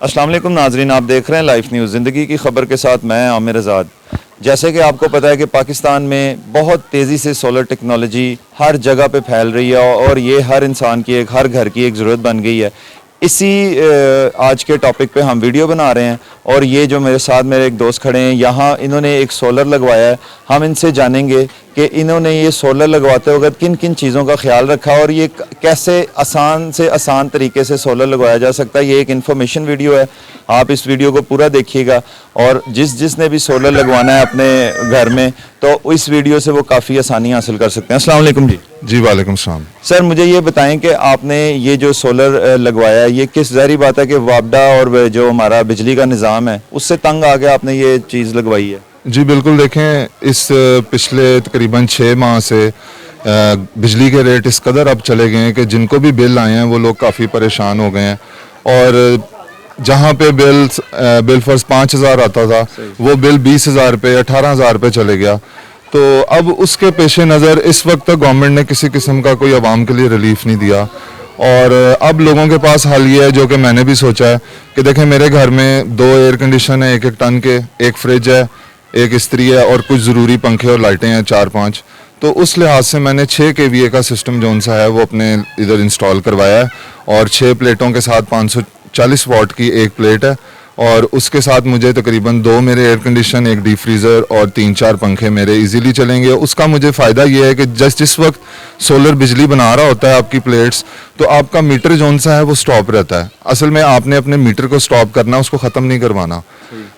अस्सलाम वालेकुम नाजरीन, आप देख रहे हैं लाइफ न्यूज़ ज़िंदगी की खबर के साथ मैं आमिर आज़ाद। जैसे कि आपको पता है कि पाकिस्तान में बहुत तेज़ी से सोलर टेक्नोलॉजी हर जगह पे फैल रही है और ये हर इंसान की हर घर की एक ज़रूरत बन गई है। इसी आज के टॉपिक पे हम वीडियो बना रहे हैं और ये जो मेरे साथ मेरे एक दोस्त खड़े हैं, यहाँ इन्होंने एक सोलर लगवाया है। हम इनसे जानेंगे कि इन्होंने ये सोलर लगवाते वक्त किन किन चीज़ों का ख्याल रखा और ये कैसे आसान से आसान तरीके से सोलर लगवाया जा सकता है। ये एक इन्फॉर्मेशन वीडियो है, आप इस वीडियो को पूरा देखिएगा और जिसने भी सोलर लगवाना है अपने घर में तो इस वीडियो से वो काफ़ी आसानी हासिल कर सकते हैं। अस्सलाम वालेकुम जी। जी वालेकुम सलाम। सर मुझे ये बताएं कि आपने ये जो सोलर लगवाया है ये किस ज़ाहिर बात है कि वापडा और जो हमारा बिजली का निज़ाम है उससे तंग आके आपने ये चीज़ लगवाई है? जी बिल्कुल, देखें इस पिछले तकरीबन 6 माह से बिजली के रेट इस कदर अब चले गए हैं कि जिनको भी बिल आए हैं वो लोग काफ़ी परेशान हो गए हैं। और जहाँ पे बिल फर्स्ट 5,000 आता था वो बिल 20,000 पे 18,000 पे चले गया। तो अब उसके पेश नज़र इस वक्त तक गवर्नमेंट ने किसी किस्म का कोई आवाम के लिए रिलीफ नहीं दिया और अब लोगों के पास हल ये है जो कि मैंने भी सोचा है कि देखें मेरे घर में 2 एयर कंडीशन है 1-1 टन के, एक फ्रिज है, एक इस्त्री है और कुछ ज़रूरी पंखे और लाइटें हैं 4-5। तो उस लिहाज से मैंने 6 kVA का सिस्टम जो सा है वो अपने इधर इंस्टॉल करवाया है और 6 प्लेटों के साथ 540 वाट की एक प्लेट है और उसके साथ मुझे तकरीबन 2 मेरे एयर कंडीशन, एक डीप फ्रीज़र और 3-4 पंखे मेरे इजीली चलेंगे। उसका मुझे फ़ायदा ये है कि जिस वक्त सोलर बिजली बना रहा होता है आपकी प्लेट्स, तो आपका मीटर जो सा है वो स्टॉप रहता है। असल में आपने अपने मीटर को स्टॉप करना, उसको ख़त्म नहीं करवाना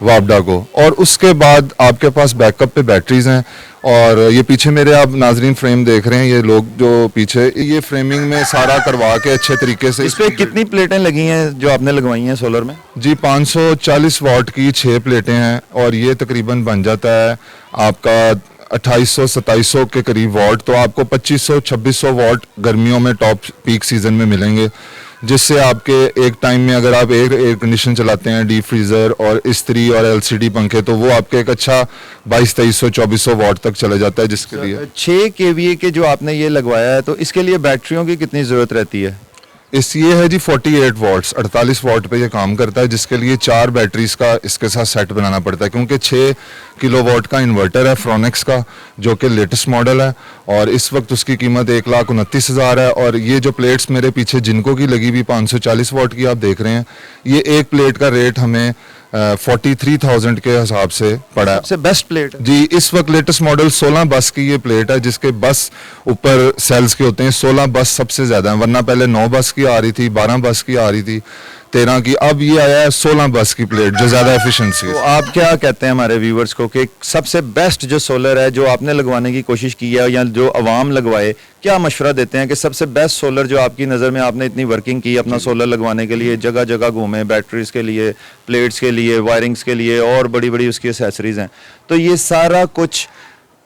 वापडा को। और उसके बाद आपके पास बैकअप पे बैटरीज हैं और ये पीछे मेरे आप नाजरीन फ्रेम देख रहे हैं, ये लोग जो पीछे ये फ्रेमिंग में सारा करवा के अच्छे तरीके से। इस पे कितनी प्लेटें लगी हैं जो आपने लगवाई हैं सोलर में? जी 540 वाट की 6 प्लेटें हैं और ये तकरीबन बन जाता है आपका 2800-2700 के करीब वाट। तो आपको 2500-2600 वाट गर्मियों में टॉप पीक सीजन में मिलेंगे, जिससे आपके एक टाइम में अगर आप एक एयर कंडीशन चलाते हैं, डीप फ्रीज़र और इस्त्री और एलसीडी पंखे, तो वो आपके एक अच्छा 2200-2400 वाट तक चले जाता है। जिसके लिए 6 kVA के जो आपने ये लगवाया है तो इसके लिए बैटरियों की कितनी ज़रूरत रहती है? ये है जी 48 वाट्स, 48 वाट पे ये काम करता है, जिसके लिए 4 बैटरीज का इसके साथ सेट बनाना पड़ता है क्योंकि 6 किलोवाट का इन्वर्टर है फ्रोनेक्स का जो कि लेटेस्ट मॉडल है और इस वक्त उसकी कीमत 1,29,000 है। और ये जो प्लेट्स मेरे पीछे जिनको की लगी हुई 540 वाट की आप देख रहे हैं, ये एक प्लेट का रेट हमें 43,000 के हिसाब से पड़ा है। सबसे बेस्ट प्लेट जी इस वक्त लेटेस्ट मॉडल 16 बस की ये प्लेट है, जिसके बस ऊपर सेल्स के होते हैं। 16 बस सबसे ज़्यादा है, वरना पहले 9 बस की आ रही थी, 12 बस की आ रही थी, 13 की, अब ये आया है 16 बस की प्लेट जो ज़्यादा एफिशिएंसी है। तो आप क्या कहते हैं हमारे व्यूवर्स को कि सबसे बेस्ट जो सोलर है जो आपने लगवाने की कोशिश की है या जो आवाम लगवाए, क्या मशवरा देते हैं कि सबसे बेस्ट सोलर जो आपकी नज़र में, आपने इतनी वर्किंग की अपना सोलर लगवाने के लिए, जगह जगह घूमे, बैटरीज के लिए, प्लेट्स के लिए, वायरिंग्स के लिए और बड़ी बड़ी उसकी एसेसरीज हैं, तो ये सारा कुछ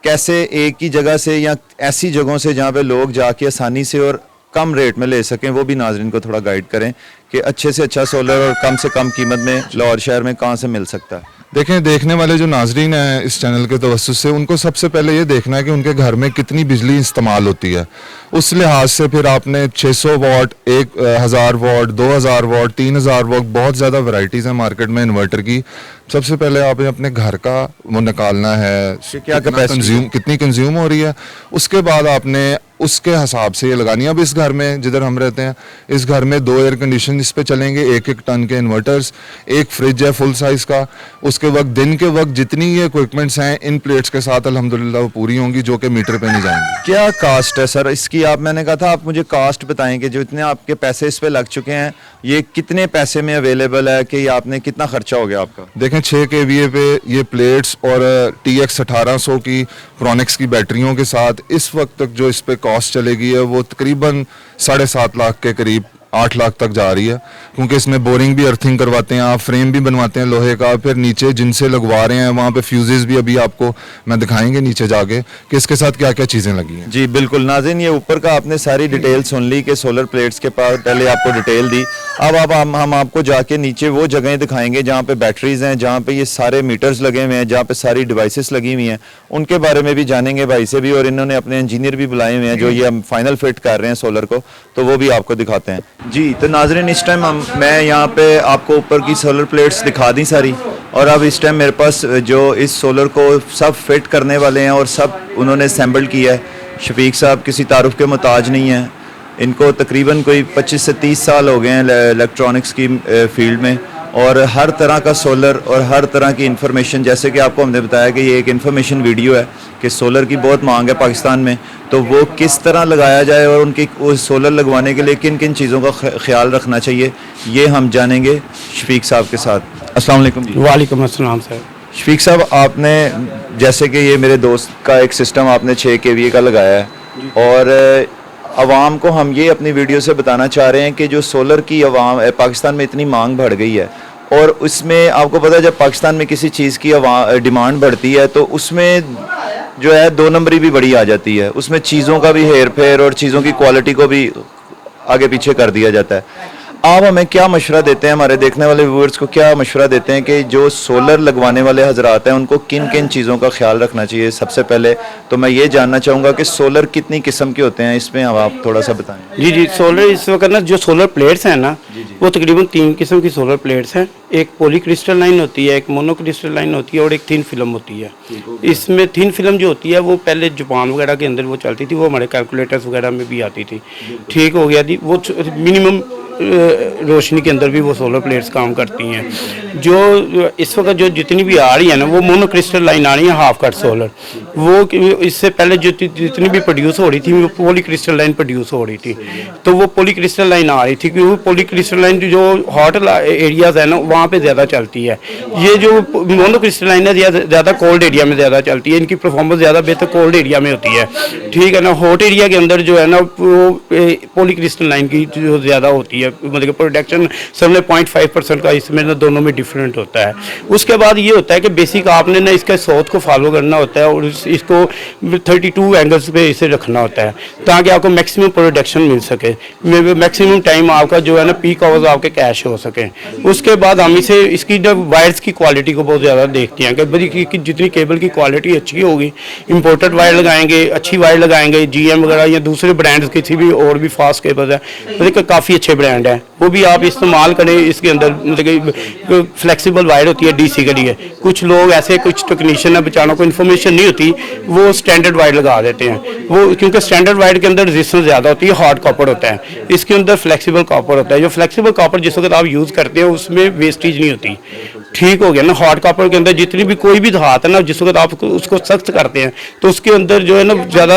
कैसे एक ही जगह से या ऐसी जगहों से जहाँ पे लोग जाके आसानी से और कम रेट में ले सकें, वो भी नाजरीन को थोड़ा गाइड करें कि अच्छे से अच्छा सोलर और कम से कम कीमत में लाहौर शहर में कहाँ से मिल सकता है? देखें, देखने वाले जो नाजरीन हैं इस चैनल के तवज्जुह से, उनको सबसे पहले ये देखना है कि उनके घर में कितनी बिजली इस्तेमाल होती है। उस लिहाज से फिर आपने 600 वाट, 1,000 वाट, 2,000 वाट, 3,000 वाट, बहुत ज़्यादा वैरायटीज़ हैं मार्केट में इन्वर्टर की। सबसे पहले आपने अपने घर का वो निकालना है क्या कितनी कंज्यूम हो रही है, उसके बाद आपने उसके हिसाब से ये लगानी है। अब इस घर में जिधर हम रहते हैं, इस घर में 2 एयर कंडीशन इस पे चलेंगे, 1-1 टन के इन्वर्टर्स, एक फ्रिज है फुल साइज का। उसके वक्त दिन के वक्त जितनी ये इक्विपमेंट्स हैं इन प्लेट्स के साथ अल्हम्दुलिल्लाह वो पूरी होंगी, जो कि मीटर पे नहीं जाएंगी। क्या कास्ट है सर इसकी? आप, मैंने कहा था आप मुझे कास्ट बताएं कि जो इतने आपके पैसे इस पे लग चुके हैं, ये कितने पैसे में अवेलेबल है कि आपने कितना खर्चा हो गया आपका? देखें 6 kVA पे ये प्लेट्स और TX 1800 की प्रोनेक्स की बैटरियों के साथ इस वक्त तक जो इस पे कॉस्ट चलेगी है वो तकरीबन 7.5 लाख के करीब 8 लाख तक जा रही है, क्योंकि इसमें बोरिंग भी अर्थिंग करवाते हैं आप, फ्रेम भी बनवाते हैं लोहे का, फिर नीचे जिनसे लगवा रहे हैं वहाँ पे फ्यूजेस भी अभी आपको मैं दिखाएंगे नीचे जाके कि इसके साथ क्या क्या चीज़ें लगी हैं। जी बिल्कुल नाज़रीन, ये ऊपर का आपने सारी डिटेल सुन ली कि सोलर प्लेट्स के पास पहले आपको डिटेल दी, अब हम आपको जाके नीचे वो जगहें दिखाएंगे जहाँ पे बैटरीज हैं, जहाँ पे ये सारे मीटर्स लगे हुए हैं, जहाँ पे सारी डिवाइसेस लगी हुई हैं, उनके बारे में भी जानेंगे भाई से भी, और इन्होंने अपने इंजीनियर भी बुलाए हुए हैं जो ये हम फाइनल फिट कर रहे हैं सोलर को, तो वो भी आपको दिखाते हैं। जी तो नाजरीन, इस टाइम मैं यहाँ पे आपको ऊपर की सोलर प्लेट्स दिखा दी सारी, और अब इस टाइम मेरे पास जो इस सोलर को सब फिट करने वाले हैं और सब उन्होंने असेंबल किया है। शफीक साहब किसी तारुफ के मोहताज नहीं है, इनको तकरीबन कोई 25 से 30 साल हो गए हैं इलेक्ट्रॉनिक्स की फील्ड में, और हर तरह का सोलर और हर तरह की इन्फॉर्मेशन, जैसे कि आपको हमने बताया कि ये एक इन्फॉर्मेशन वीडियो है कि सोलर की बहुत मांग है पाकिस्तान में, तो वो किस तरह लगाया जाए और उनकी उस सोलर लगवाने के लिए किन किन चीज़ों का ख्याल रखना चाहिए, ये हम जानेंगे शफीक साहब के साथ। अस्सलाम वालेकुम जी। वालेकुम अस्सलाम सर। शफीक साहब, आपने जैसे कि ये मेरे दोस्त का एक सिस्टम आपने 6 kVA का लगाया है, और आवाम को हम ये अपनी वीडियो से बताना चाह रहे हैं कि जो सोलर की पाकिस्तान में इतनी मांग बढ़ गई है, और उसमें आपको पता है जब पाकिस्तान में किसी चीज़ की डिमांड बढ़ती है तो उसमें जो है 2 नंबरी भी बड़ी आ जाती है, उसमें चीज़ों का भी हेर फेर और चीज़ों की क्वालिटी को भी आगे पीछे कर दिया जाता है। आप हमें क्या मशवरा देते हैं, हमारे देखने वाले व्यूअर्स को क्या मशवरा देते हैं कि जो सोलर लगवाने वाले हजरात हैं उनको किन किन चीज़ों का ख्याल रखना चाहिए? सबसे पहले तो मैं ये जानना चाहूँगा कि सोलर कितनी किस्म के होते हैं, इसमें आप थोड़ा सा बताएं। जी जी, सोलर इस वक्त ना जो सोलर प्लेट्स हैं ना, वो तकरीबन 3 किस्म की सोलर प्लेट्स हैं। एक पॉली क्रिस्टलाइन होती है, एक मोनो क्रिस्टलाइन होती है, और एक थिन फिल्म होती है। इसमें थिन फिल्म जो होती है वो पहले जापान वगैरह के अंदर वो चलती थी, वो हमारे कैलकुलेटर्स वगैरह में भी आती थी, ठीक हो गया थी। वो मिनिमम रोशनी के अंदर भी वो सोलर प्लेट्स काम करती हैं। जो इस वक्त जो जितनी भी आ रही है ना, वो मोनो क्रिस्टलाइन आ रही है, हाफ कट सोलर। वो इससे पहले जो जितनी भी प्रोड्यूस हो रही थी वो पॉली क्रिस्टलाइन प्रोड्यूस हो रही थी, तो वो पॉली क्रिस्टलाइन आ रही थी, क्योंकि वो पॉली क्रिस्टलाइन जो हॉट एरियाज़ है ना वहाँ पे ज़्यादा चलती है। ये जो मोनो क्रिस्टलाइन है ज़्यादा कोल्ड एरिया में ज़्यादा चलती है, इनकी परफॉर्मेंस ज़्यादा बेहतर कोल्ड एरिया में होती है, ठीक है ना। हॉट एरिया के अंदर जो है ना वो पॉली क्रिस्टलाइन की जो ज़्यादा होती है, मतलब प्रोडक्शन समझे 0.5% का इसमें ना दोनों में डिफरेंट होता है। उसके बाद ये होता है कि बेसिक आपने ना इसके सोच को फॉलो करना होता है, और इसको 32 एंगल्स पे इसे रखना होता है ताकि आपको मैक्सिमम प्रोडक्शन मिल सके, मैक्सिमम टाइम आपका जो है ना पीक आवर्स आपके कैश हो सके। उसके बाद हम इसे इसकी जब वायर्स की क्वालिटी को बहुत ज़्यादा देखते हैं कि जितनी केबल की क्वालिटी अच्छी होगी, इम्पोर्टेड वायर लगाएंगे, अच्छी वायर लगाएंगे, GM वगैरह या दूसरे ब्रांड्स किसी भी और भी फास्ट केबल है, मतलब काफ़ी अच्छे ब्रांड है, वो भी आप इस्तेमाल करें। इसके अंदर मतलब फ्लेक्सिबल वायर होती है DC के लिए। कुछ लोग ऐसे, कुछ टेक्नीशियन है बेचारों को इन्फॉर्मेशन नहीं होती, वो स्टैंडर्ड वायर लगा देते हैं, वो क्योंकि स्टैंडर्ड वायर के अंदर रेजिस्टेंस ज़्यादा होती है, हार्ड कॉपर होता है, इसके अंदर फ्लेक्सिबल कॉपर होता है। जो फ्लेक्सिबल कॉपर जिस वक्त आप यूज़ करते हैं उसमें वेस्टेज नहीं होती, ठीक हो गया ना। हार्ड कॉपर के अंदर जितनी भी कोई भी धात है ना, जिस वक्त आप उसको सख्त करते हैं तो उसके अंदर जो है ना ज़्यादा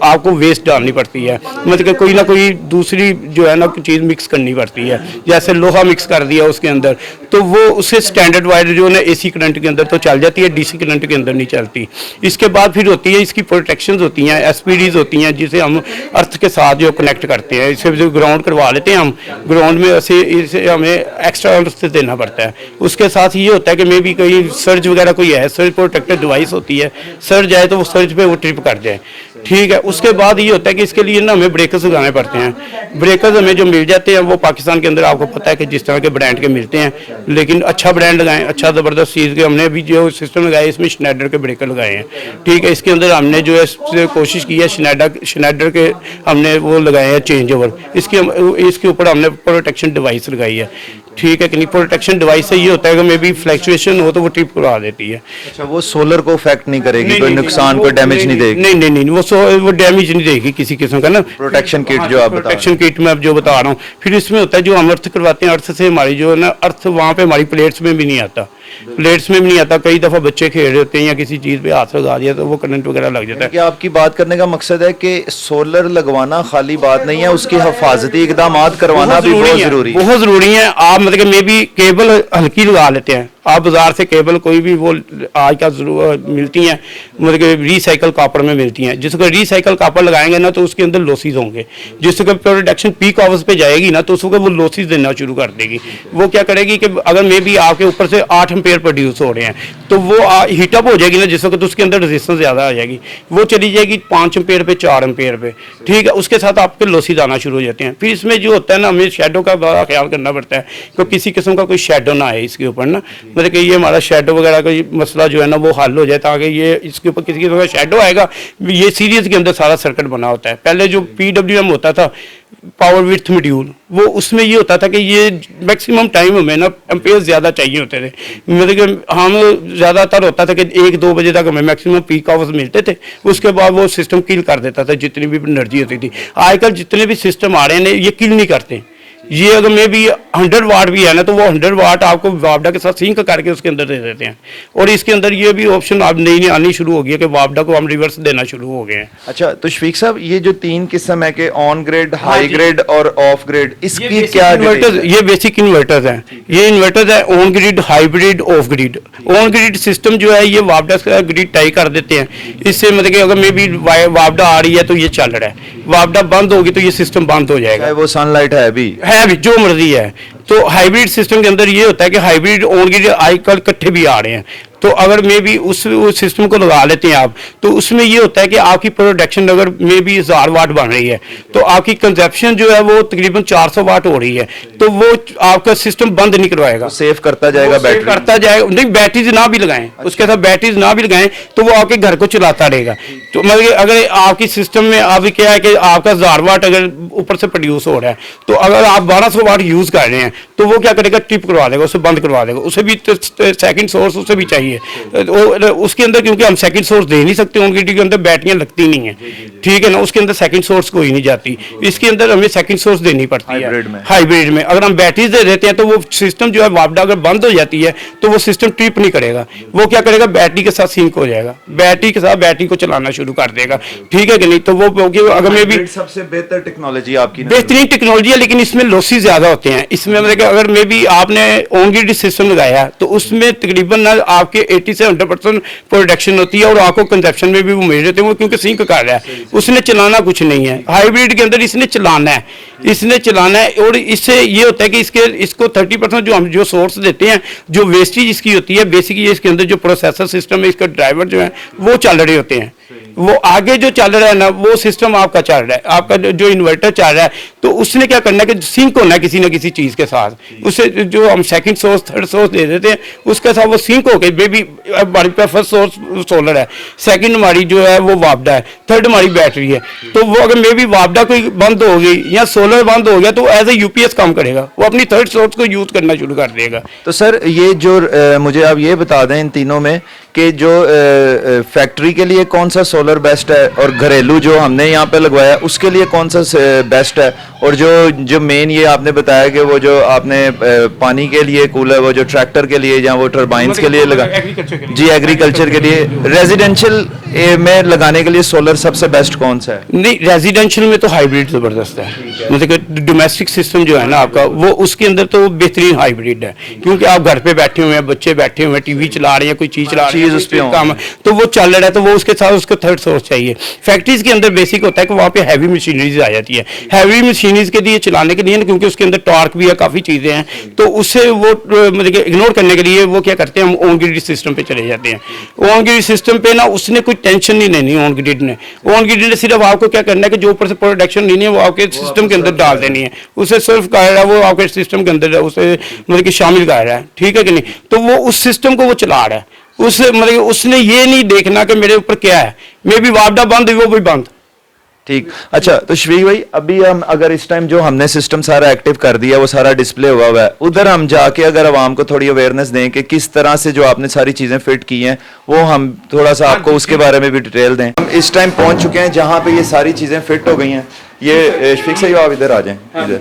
आपको वेस्ट डालनी पड़ती है, मतलब कोई ना कोई दूसरी जो है ना चीज़ मिक्स करनी पड़ती है, जैसे लोहा मिक्स कर दिया उसके अंदर, तो वो उससे स्टैंडर्ड वायर जो है ना AC करंट के अंदर तो चल जाती है, DC करंट के अंदर नहीं चलती। इसके बाद फिर होती है इसकी प्रोटेक्शंस होती हैं, SPDs होती हैं, जिसे हम अर्थ के साथ जो कनेक्ट करते हैं। इसे जो ग्राउंड करवा लेते हैं हम, ग्राउंड में इसे हमें एक्स्ट्रा अर्थ देना पड़ता है। उसके साथ ये होता है कि मे भी कोई सर्ज वगैरह कोई है, सर्ज प्रोटेक्टेड डिवाइस होती है, सर्ज आए तो वो सर्ज पे वो ट्रिप कर जाए, ठीक है। उसके बाद ये होता है कि इसके लिए ना हमें ब्रेकर्स लगाने पड़ते हैं। ब्रेकर्स हमें जो मिल जाते हैं वो पाकिस्तान के अंदर आपको पता है कि जिस तरह के ब्रांड के मिलते हैं, लेकिन अच्छा ब्रांड लगाएं, अच्छा ज़बरदस्त चीज़ के। हमने अभी जो सिस्टम लगाया इसमें श्नाइडर के ब्रेकर लगाए हैं, ठीक है। इसके अंदर हमने जो है कोशिश की है श्नाइडर के हमने वो लगाए हैं चेंज ओवर, इसके ऊपर हमने प्रोटेक्शन डिवाइस लगाई है, ठीक है कि नहीं। प्रोटेक्शन डिवाइस से ये होता है कि मे भी फ्लैक्चुएशन हो तो वो ट्रिप करवा देती है। अच्छा, वो सोलर को इफेक्ट नहीं करेगी, कोई नुकसान, कोई डैमेज नहीं देगी? नहीं, वो डैमेज नहीं देगी किसी किस्म का ना। प्रोटेक्शन किट जो आप बता रहे हैं, प्रोटेक्शन किट में अब जो बता रहा हूँ, फिर इसमें होता है जो हम अर्थ करवाते हैं, अर्थ से हमारी जो है ना अर्थ वहाँ पे हमारी प्लेट्स में भी नहीं आता, प्लेट्स में भी नहीं आता। कई दफ़ा बच्चे खेल रहे होते हैं या किसी चीज़ पे हाथ लगा दिया तो वो करंट वगैरह लग जाता है। कि आपकी बात करने का मकसद है कि सोलर लगवाना खाली बात नहीं है, उसकी हिफाजती इकदाम करवाना भी बहुत ज़रूरी है। बहुत ज़रूरी है। आप मतलब मे भी केबल हल्की लगा लेते हैं, आप बाजार से केबल कोई भी वो आज का मिलती हैं, मतलब कि रिसाइकल कॉपर में मिलती हैं, जिसको रिसाइकल कॉपर लगाएंगे ना तो उसके अंदर लॉसेस होंगे। जिसको प्रोडक्शन पीक आवर्स पे जाएगी ना तो उसको वो लॉसेस देना शुरू कर देगी। वो क्या करेगी कि अगर मे भी आपके ऊपर से 8 एम्पेयर प्रोड्यूस हो रहे हैं तो वो हीटअप हो जाएगी ना, जिस वक्त उसके अंदर रेजिस्टेंस ज़्यादा आ जाएगी, वो चली जाएगी 5 एम्पेयर पे 4 एम्पेयर पे, ठीक है। उसके साथ आपके लॉसेस आना शुरू हो जाते हैं। फिर इसमें जो होता है ना, हमें शेडो का बड़ा ख्याल करना पड़ता है कि किसी किस्म का कोई शेडो ना आए इसके ऊपर ना, मतलब कि ये हमारा शेडो वगैरह का मसला जो है ना वो हल हो जाए, ताकि ये इसके ऊपर किसी किस्म का शेडो आएगा। ये सीरीज के अंदर सारा सर्किट बना होता है। पहले जो PWM होता था, पावर विड्थ मॉड्यूल, वो उसमें ये होता था कि ये मैक्सिमम टाइम हमें ना एम्पेयर ज़्यादा चाहिए होते थे, मतलब कि हम ज़्यादातर होता था कि 1-2 बजे तक हमें मैक्सिमम पीक आवर्स मिलते थे, उसके बाद वो सिस्टम किल कर देता था जितनी भी एनर्जी होती थी। आजकल जितने भी सिस्टम आ रहे हैं ये किल नहीं करते। ये अगर मे भी 100 वाट भी है ना तो वो 100 वाट आपको वापडा के साथ सिंक करके उसके अंदर दे देते हैं। और इसके अंदर ये भी ऑप्शन अब नई आनी शुरू हो गई है कि वापडा को हम रिवर्स देना शुरू हो गए हैं। अच्छा, तो शफीक साहब, ये जो 3 किस्म है कि ऑन ग्रिड, हाई ग्रिड और ऑफ ग्रिड, इसकी क्या इन्वर्टर्स, ये बेसिक इन्वर्टर्स हैं। ये इन्वर्टर्स है on grid, hybrid, of grid. On grid system जो है ये वापडा का ग्रिड टाई कर देते हैं। इससे मतलब कि अगर मे भी वापडा आ रही है तो ये चल रहा है, वापडा बंद होगी तो ये सिस्टम बंद हो जाएगा। वो सनलाइट है भी जो मर्जी है। तो हाइब्रिड सिस्टम के अंदर ये होता है कि हाइब्रिड ऑन ग्रिड आजकल इकट्ठे भी आ रहे हैं, तो अगर मे भी उस सिस्टम को लगा लेते हैं आप, तो उसमें ये होता है कि आपकी प्रोडक्शन अगर मे भी 1000 वाट बन रही है तो आपकी कंजप्शन जो है वो तकरीबन 400 वाट हो रही है, तो वो आपका सिस्टम बंद नहीं करवाएगा, सेव करता जाएगा, बैटरी करता जाएगा। नहीं, बैटरीज ना भी लगाएं, उसके साथ बैटरीज ना भी लगाएं तो वो आपके घर को चलाता रहेगा। तो मतलब अगर आपकी सिस्टम में अभी क्या है कि आपका 1000 वाट अगर ऊपर से प्रोड्यूस हो रहा है, तो अगर आप 1200 वाट यूज कर रहे हैं तो वो क्या करेगा, ट्रिप करवा देगा, उसे बंद करवा देगा। उसे भी सेकंड सोर्स उसे भी चाहिए उसके अंदर, क्योंकि हम सेकंड सोर्स दे नहीं सकते, उनके के अंदर बैटरियां लगती नहीं है, ठीक है ना, उसके अंदर सेकंड सोर्स कोई नहीं जाती। इसके अंदर हमें सेकंड सोर्स देनी पड़ती है हाइब्रिड में। अगर हम बैटरीज दे देते हैं तो वो सिस्टम जो है वापडा अगर बंद हो जाती है तो वो सिस्टम ट्रिप नहीं करेगा, वो क्या करेगा, बैटरी के साथ सिंक हो जाएगा, बैटरी के साथ बैटरी को चलाना शुरू कर देगा, ठीक है कि नहीं। तो वो अगर मैं भी सबसे बेहतर टेक्नोलॉजी आपकी, बेहतरीन टेक्नोलॉजी है, लेकिन इसमें लॉसेस ज्यादा होते हैं। इसमें मतलब कि अगर मे भी आपने ऑन ग्रिड सिस्टम लगाया तो उसमें तकरीबन ना आपके 80 से 100% प्रोडक्शन होती है और आपको कंजप्शन में भी वो मिल जाते हैं, वो क्योंकि सिंक कर रहा है, उसने चलाना कुछ नहीं है। हाइब्रिड के अंदर इसने चलाना है, और इससे ये होता है कि इसको 30% जो हम जो सोर्स देते हैं, जो वेस्टेज इसकी होती है, बेसिकली इसके अंदर जो प्रोसेसर सिस्टम है, इसका ड्राइवर जो है वो चल रहे होते हैं। वो आगे जो चल रहा है ना वो सिस्टम आपका चल रहा है, आपका जो इन्वर्टर चल रहा है, तो उसने क्या करना है कि सिंक होना है किसी ना किसी चीज के साथ। उससे जो हम सेकंड सोर्स, थर्ड सोर्स दे देते हैं, उसके साथ वो सिंक हो गई। बेबी हमारे पास फर्स्ट सोर्स सोलर है, सेकंड हमारी जो है वो वापडा है, थर्ड हमारी बैटरी है। तो वो अगर मे बी वापडा कोई बंद हो गई या सोलर बंद हो गया तो एज ए UPS काम करेगा, वो अपनी थर्ड सोर्स को यूज करना शुरू कर देगा। तो सर ये जो मुझे आप ये बता दें इन तीनों में कि जो फैक्ट्री के लिए कौन सा सोलर बेस्ट है और घरेलू जो हमने यहाँ पे लगवाया उसके लिए कौन सा बेस्ट है, और जो मेन ये आपने बताया कि वो जो आपने पानी के लिए कूलर, वो जो ट्रैक्टर के लिए या वो टर्बाइंस के लिए लगा, जी एग्रीकल्चर के लिए, रेजिडेंशियल में लगाने के लिए सोलर सबसे बेस्ट कौन सा है? नहीं, रेजिडेंशियल में तो हाइब्रिड जबरदस्त है, मतलब कि डोमेस्टिक सिस्टम जो है ना आपका, वो उसके अंदर तो बेहतरीन हाइब्रिड है, क्योंकि आप घर पे बैठे हुए हैं, बच्चे बैठे हुए हैं, टीवी चला रहे हैं, कोई चीज चला रहे हैं, उस पे काम तो वो चल रहा है, तो वो उसके साथ उसको थर्ड सोर्स चाहिए। फैक्ट्रीज के अंदर बेसिक होता है कि वहाँ पे हैवी मशीनरीज आ जाती है, हैवी मशीनरीज के लिए चलाने के लिए, क्योंकि उसके अंदर टॉर्क भी है, काफी चीजें हैं, तो उससे वो मतलब इग्नोर करने के लिए वो क्या करते हैं, हम ऑन ग्रिड सिस्टम पे चले जाते हैं। ऑन ग्रिड सिस्टम पे ना उसने कोई टेंशन नहीं लेनी, ऑन ग्रिड ने सिर्फ आपको क्या करना है कि जो ऊपर से प्रोडक्शन लेनी है वो आपके सिस्टम के अंदर डाल देनी है, उसे सिर्फ कर रहा है, वो आपके सिस्टम के अंदर उसे मतलब कि शामिल कर रहा है, ठीक है कि नहीं। तो वो उस सिस्टम को वो चला रहा है, मतलब उसने ये नहीं देखना कि मेरे ऊपर क्या है, मे भी वापडा बंद हुई वो भी बंद, ठीक। अच्छा, तो शफीक भाई अभी हम अगर इस टाइम जो हमने सिस्टम सारा एक्टिव कर दिया, वो सारा डिस्प्ले हुआ है, उधर हम जाके अगर आवाम को थोड़ी अवेयरनेस दें कि किस तरह से जो आपने सारी चीजें फिट की हैं, वो हम थोड़ा सा आपको उसके बारे में भी डिटेल दें। हम इस टाइम पहुंच चुके हैं जहां पे ये सारी चीजें फिट हो गई हैं। ये शफीक साहब आप इधर आ जाएं, इधर।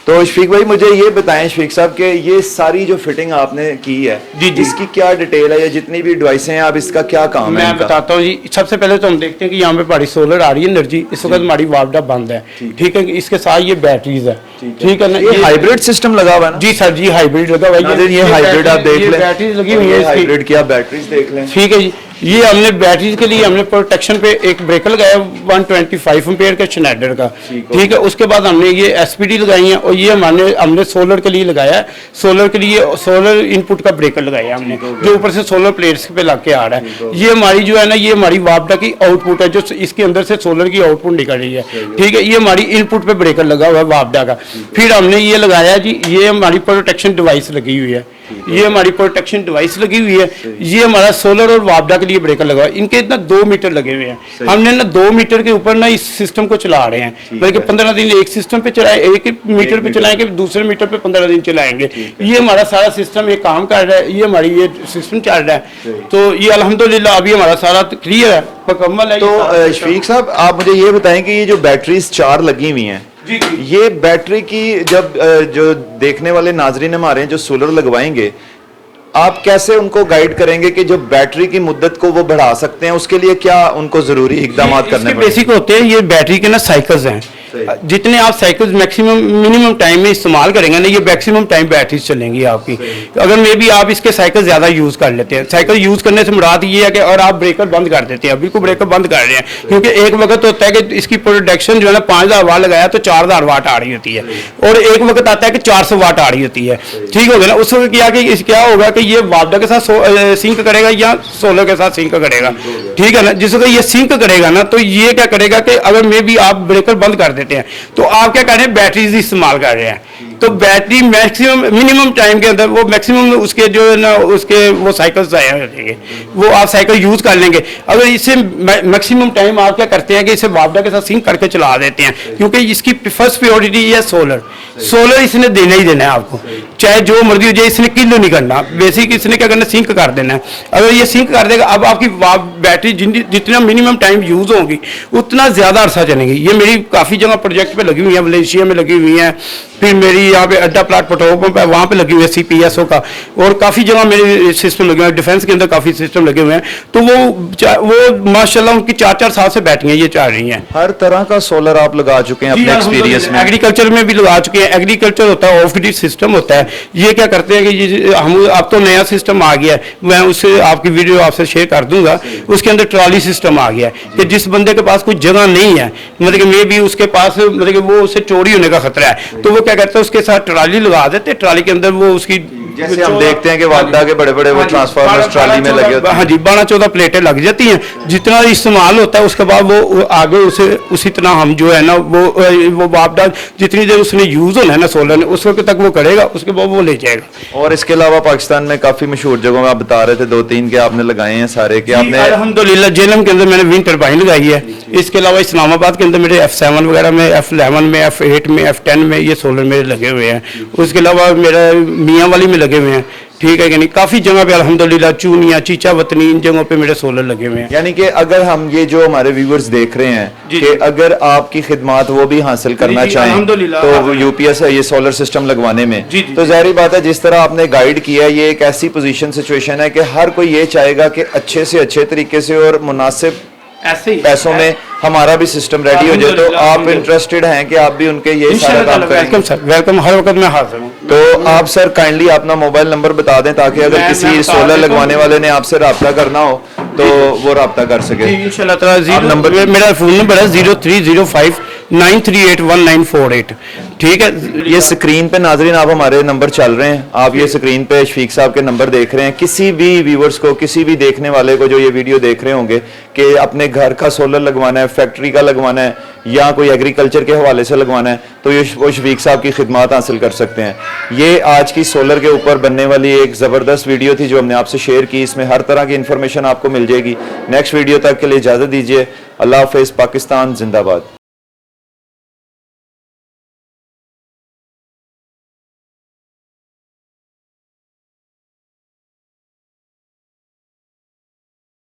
तो शफीक भाई मुझे ये बताएं शफीक साहब कि ये सारी जो फिटिंग आपने की है जी, जी। इसकी क्या डिटेल है, या जितनी भी डिवाइसें हैं आप इसका क्या काम है मैं इनका? बताता हूँ जी। सबसे पहले तो हम देखते हैं कि यहाँ पे हमारी सोलर आ रही है एनर्जी, इस वक्त हमारी वापडा बंद है, ठीक है। इसके साथ ये बैटरीज है, ठीक है ना। ये हाइब्रिड सिस्टम लगा हुआ है ना? जी सर जी, हाइब्रिड लगा हुआ है। नाज़रीन, ये हाइब्रिड आप देख लें, बैटरीज लगी हुई है इसकी। हाइब्रिड की आप बैटरीज देख लें। ठीक है जी। ये हमने बैटरीज के लिए हमने प्रोटेक्शन पे एक ब्रेकर लगाया 125 एम्पेयर का शनेडर का, ठीक है। उसके बाद हमने ये एसपीडी लगाई है, और ये हमने सोलर के लिए लगाया है। सोलर के लिए सोलर इनपुट का ब्रेकर लगाया हमने, जो ऊपर से सोलर प्लेट्स पे लग के आ रहा है। ये हमारी जो है ना, ये हमारी वापडा की आउटपुट है, जो इसके अंदर से सोलर की आउटपुट निकल रही है, ठीक है। ये हमारी इनपुट पे ब्रेकर लगा हुआ है वापडा का। फिर हमने ये लगाया जी, ये हमारी प्रोटेक्शन डिवाइस लगी हुई है, ये हमारी प्रोटेक्शन डिवाइस लगी हुई है। ये हमारा सोलर और वापडा के लिए ब्रेकर लगा हुआ है। इनके इतना 2 मीटर लगे हुए हैं। हमने ना 2 मीटर के ऊपर ना इस सिस्टम को चला रहे हैं, बल्कि 15 दिन एक सिस्टम पे चलाए, एक मीटर पे चलाएंगे, दूसरे मीटर पे 15 दिन चलाएंगे। ये हमारा सारा सिस्टम एक काम कर रहा है, ये हमारी ये सिस्टम चल रहा है। तो ये अल्हम्दुलिल्लाह अभी हमारा सारा क्लियर है, मुकम्मल है। तो शफीक साहब आप मुझे ये बताएं कि ये जो बैटरीज 4 लगी हुई हैं, ये बैटरी की जब जो देखने वाले नाजरीन हमारे हैं जो सोलर लगवाएंगे, आप कैसे उनको गाइड करेंगे कि जो बैटरी की मुद्दत को वो बढ़ा सकते हैं, उसके लिए क्या उनको जरूरी इकदाम करने पड़ेंगे? बेसिक होते हैं ये बैटरी के ना साइकिल्स हैं, जितने आप साइकिल्स मैक्सिमम मिनिमम टाइम में इस्तेमाल करेंगे ना, ये मैक्सिमम टाइम बैटरीज चलेंगी आपकी। अगर मे भी आप इसके साइकिल ज्यादा यूज कर लेते हैं, साइकिल यूज करने से मुराद ये है कि और आप ब्रेकर बंद कर देते हैं, अभी को ब्रेकर बंद कर रहे हैं, क्योंकि एक वक्त होता है कि इसकी प्रोडक्शन जो है ना 5000 वाट लगाया तो 4000 वाट आ रही होती है, और एक वक्त आता है कि 400 वाट आ रही होती है, ठीक हो गया ना। उस वक्त क्या होगा कि ये वापडा के साथ सिंक करेगा या सोलर के साथ सिंक करेगा, ठीक है ना। जिस वक्त ये सिंक करेगा ना, तो ये क्या करेगा कि अगर मे भी आप ब्रेकर बंद कर देते हैं, तो आप क्या कर रहे हैं, बैटरीज इस्तेमाल कर रहे हैं। तो बैटरी मैक्सिमम मिनिमम टाइम के अंदर वो मैक्सिमम उसके जो है ना उसके वो साइकिल्स आए रहेंगे, वो आप साइकिल यूज कर लेंगे। अगर इसे मैक्सिमम टाइम आप क्या करते हैं कि इसे वापडा के साथ सिंक करके चला देते हैं, क्योंकि इसकी फर्स्ट प्रायोरिटी है सोलर। सोलर इसने देना ही देना है आपको, चाहे जो मर्जी हो जाए, इसने किल नहीं करना। बेसिक इसने क्या करना, सिंक कर देना है। अगर ये सिंक कर देगा, अब आपकी बैटरी जितना मिनिमम टाइम यूज होगी उतना ज्यादा अरसा चलेगी। ये मेरी काफी जगह प्रोजेक्ट पे लगी हुई है, मलेशिया में लगी हुई है, फिर मेरी यहाँ पे अड्डा प्लाट पेट्रोल पंप है, वहाँ पे लगी हुई है CPSO का, और काफ़ी जगह मेरे सिस्टम लगे हुए हैं, डिफेंस के अंदर काफ़ी सिस्टम लगे हुए हैं। तो वो माशाल्लाह उनकी 4-4 साल से बैटरियाँ ये चल रही हैं। हर तरह का सोलर आप लगा चुके हैं अपने एक्सपीरियंस में? एग्रीकल्चर में भी लगा चुके हैं। एग्रीकल्चर होता है, ऑफ ग्रिड सिस्टम होता है। ये क्या करते हैं कि हम अब तो नया सिस्टम आ गया है, मैं उससे आपकी वीडियो आपसे शेयर कर दूंगा। उसके अंदर ट्रॉली सिस्टम आ गया है कि जिस बंदे के पास कोई जगह नहीं है, मतलब कि मे भी उसके पास मतलब कि वो उससे चोरी होने का खतरा है, तो वो क्या करता है, उसके साथ ट्राली लगा देते हैं। ट्राली के अंदर वो उसकी जैसे हम देखते हैं कि वापडा के बड़े बड़े वो ट्रांसफार्मर्स ट्राली में लगे होते हैं। हाँ जी, 12-14 प्लेटें लग जाती हैं। जितना इस्तेमाल होता है उसके बाद वो आगे उसी तरह हम जो है ना वो वापडा जितनी देर उसने यूज होना है ना सोलर ने, उस वक्त तक वो करेगा, उसके बाद वो ले जाएगा। और इसके अलावा पाकिस्तान में काफी मशहूर जगहों में आप बता रहे थे 2-3 के आपने लगाए हैं सारे के आपने? अल्हम्दुलिल्लाह जेलम के अंदर मैंने विंड टरबाइन लगाई है। इसके अलावा इस्लामाबाद के अंदर मेरे F7 वगैरह में, F11 में, F8 में, F10 में ये सोलर मेरे लगे हुए हैं। उसके अलावा मेरा मियाँ वाली में लगे हुए हैं, ठीक है कि नहीं। काफी जगह पे अल्हम्दुलिल्लाह चूनिया, चीचा वतनी, इन जगहों पे मेरे सोलर लगे हुए हैं। यानी कि अगर हम ये जो हमारे व्यूअर्स देख रहे हैं कि अगर आपकी खिदमत वो भी हासिल करना चाहें तो यूपीएस ये सोलर सिस्टम लगवाने में, तो जाहिर बात है जिस तरह आपने गाइड किया, ये एक ऐसी पोजीशन सिचुएशन है कि हर कोई ये चाहेगा कि अच्छे से अच्छे तरीके से और मुनासिब ऐसे ही पैसों में हमारा भी सिस्टम रेडी हो जाए। तो आप इंटरेस्टेड हैं कि आप भी उनके ये सारा काम करें? वेलकम सर, वेलकम, हर वक्त मैं हाजिर हूँ। तो आप सर काइंडली अपना मोबाइल नंबर बता दें ताकि अगर किसी सोलर लगवाने वाले ने आपसे रब्ता करना हो तो वो रब्ता कर सके। इंशाल्लाह ताला नंबर मेरा फोन नंबर है 0305938148, ठीक है। ये स्क्रीन पे नाजरीन आप हमारे नंबर चल रहे हैं, आप ये स्क्रीन पे शफीक साहब के नंबर देख रहे हैं। किसी भी व्यूअर्स को, किसी भी देखने वाले को जो ये वीडियो देख रहे होंगे कि अपने घर का सोलर लगवाना है, फैक्ट्री का लगवाना है या कोई एग्रीकल्चर के हवाले से लगवाना है, तो ये वो शफीक साहब की खिदमत हासिल कर सकते हैं। ये आज की सोलर के ऊपर बनने वाली एक ज़बरदस्त वीडियो थी जो हमने आपसे शेयर की। इसमें हर तरह की इंफॉर्मेशन आपको मिल जाएगी। नेक्स्ट वीडियो तक के लिए इजाज़त दीजिए। अल्लाह हाफ़िज़। पाकिस्तान जिंदाबाद।